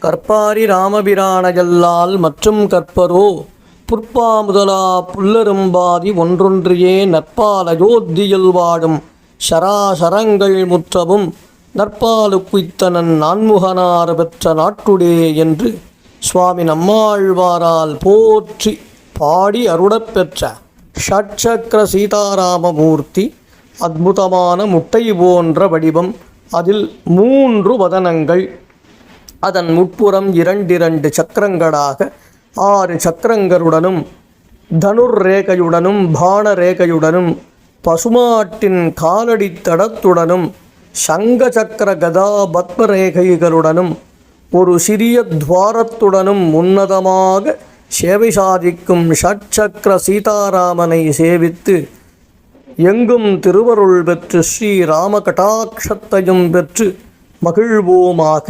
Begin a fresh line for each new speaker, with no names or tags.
கற்பாரி ராமபிரானையல்லால் மற்றும் கற்பரோ புற்பா முதலா புல்லரும்பாதி ஒன்றொன்றியே நற்பால் அயோத்தியில் வாடும் சராசரங்கள் முற்றவும் நற்பாலு குய்த்தனன் நான்முகனார் பெற்ற நாட்டுடே என்று சுவாமி நம்மாழ்வாரால் போற்றி பாடி அருளப் பெற்ற ஷட்சக்கர சீதாராமமூர்த்தி அற்புதமான முட்டை போன்ற வடிவம். அதில் 3 வதனங்கள், அதன் முட்புறம் 2 சக்கரங்களாக 6 சக்கரங்களுடனும் தனுர் ரேகையுடனும் பான ரேகையுடனும் பசுமாட்டின் காலடி தடத்துடனும் சங்க சக்கர கதா பத்ம ரேகைகளுடனும் ஒரு சிறிய துவாரத்துடனும் உன்னதமாக சேவை சாதிக்கும் ஷட்சக்கர சீதாராமனை சேவித்து எங்கும் திருவருள் பெற்று ஸ்ரீராம கடாட்சத்தையும் பெற்று மகிழ்வோமாக.